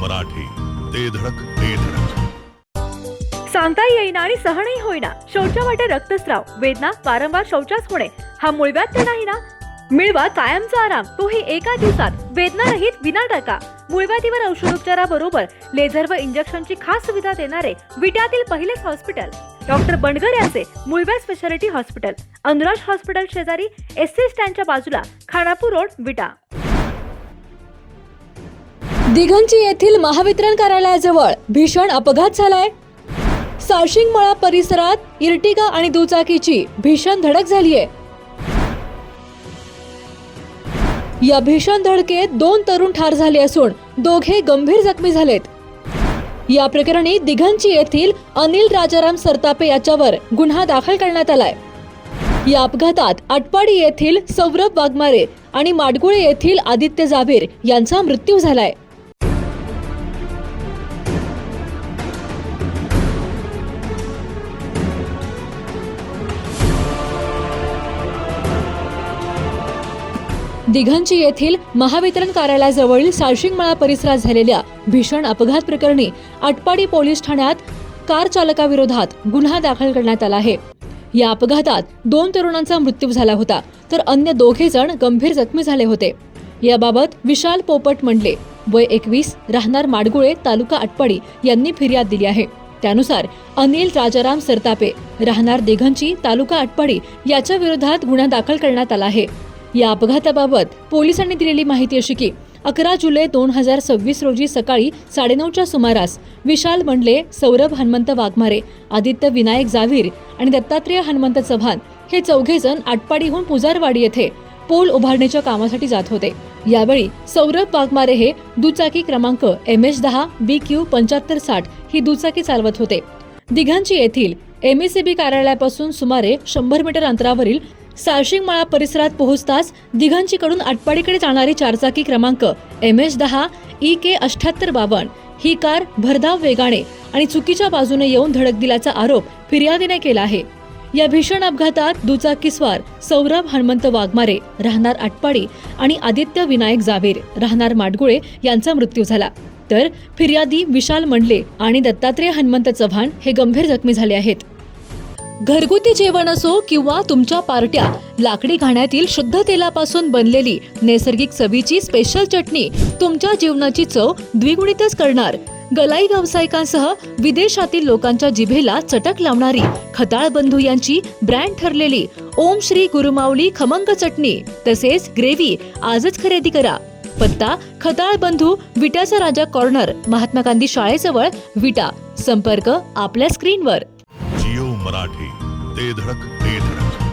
मराठी, ते धडक ते धडक. सांगता येईना आणि सहनही होईना शौचा वाटे रक्तस्राव, वेदना, वारंवार शौचास होणे हा मूळव्याध तर नाही ना? मिळवा कायमचा आराम, तोही एका दिवसात, वेदना रहित विना टाका. मूळव्याधीवर औषधोपचाराबरोबर लेझर व इंजेक्शनची खास सुविधा देणारे विट्यातील पहिलेच हॉस्पिटल डॉक्टर बंडगर यांचे मूळव्याध स्पेशालिटी हॉस्पिटल, अनुराज हॉस्पिटल शेजारी, एसटी स्टँडच्या बाजूला, खानापूर रोड, विटा. दिघंची येथील महावितरण कार्यालयाजवळ भीषण अपघात झालाय. साशिंगमळा परिसरात इर्टिगा आणि दुचाकीची भीषण धडक झालीय. या भीषण धडकेत 2 तरुण ठार झाले असून दोघे गंभीर जखमी झालेत. या प्रकरणी दिघंची येथील अनिल राजाराम सरतापे याच्यावर गुन्हा दाखल करण्यात आलाय. या अपघातात आटपाडी येथील सौरभ वाघमारे आणि माडगुळे येथील आदित्य जावीर यांचा मृत्यू झालाय. दिघंची येथील महावितरण कार्यालयाजवळील साशिंगमळा परिसरात झालेल्या भीषण अपघात प्रकरणी आटपाडी पोलीस ठाण्यात कार चालकाविरोधात गुन्हा दाखल करण्यात आला आहे. या अपघातात 2 तरुणांचा मृत्यू झाला होता, तर अन्य 2 जण गंभीर जखमी झाले होते. याबाबत विशाल पोपट मंडले, वय 21, राहणार माडगुळे, तालुका आटपाडी यांनी फिर्याद दिली आहे. त्यानुसार अनिल राजाराम सरतापे, राहणार दिघंची, तालुका आटपाडी याच्या विरोधात गुन्हा दाखल करण्यात आला आहे. या अपघाताबाबत पोलिसांनी दिलेली माहिती अशी की 11 जुलै 2026 रोजी सकाळी 9:30च्या सुमारास विशाल मंडले, सौरभ हनुमंत वाघमारे, आदित्य विनायक जावीर आणि दत्तात्रेय हनुमंत चव्हाण हे 4 जण आटपाडीहून पुजारवाडी येथे पोल उभारण्याच्या कामासाठी जात होते. यावेळी सौरभ वाघमारे हे दुचाकी क्रमांक MH10 BQ 7560 ही दुचाकी चालवत होते. दिघंची येथील MECB कार्यालयापासून सुमारे 100 मीटर अंतरावरील साशिंगमळा परिसरात पोहोचताच दिघंचीकडून आटपाडीकडे जाणारी 4 चाकी क्रमांक MH10 EK 7852 ही कार भरधाव वेगाने आणि चुकीच्या बाजूने येऊन धडक दिल्याचा आरोप फिर्यादीने केला आहे. या भीषण अपघातात दुचाकीस्वार सौरभ हनुमंत वाघमारे, राहणार आटपाडी आणि आदित्य विनायक जावीर, राहणार माडगुळे यांचा मृत्यू झाला, तर फिर्यादी विशाल मंडले आणि दत्तात्रेय हनुमंत चव्हाण हे गंभीर जखमी झाले आहेत. घरगुती जेवण असो किंवा तुमच्या पार्ट्या, लाकडी घाण्यातील शुद्ध तेलापासून बनलेली नैसर्गिक चवीची स्पेशल चटणी तुमच्या जीवनाची चव द्विगुणितच करणार. गलाई व्यावसायिकांसह विदेशातील लोकांच्या जिभेला चटक लावणारी खताळ बंधू यांची ब्रँड ठरलेली ओम श्री गुरुमाऊली खमंग चटणी तसेच ग्रेव्ही आजच खरेदी करा. पत्ता खताळ बंधू, विट्याचा राजा कॉर्नर, महात्मा गांधी शाळेजवळ, विटा. संपर्क आपल्या स्क्रीनवर. जिओ मराठी, ते धडक ते धडक.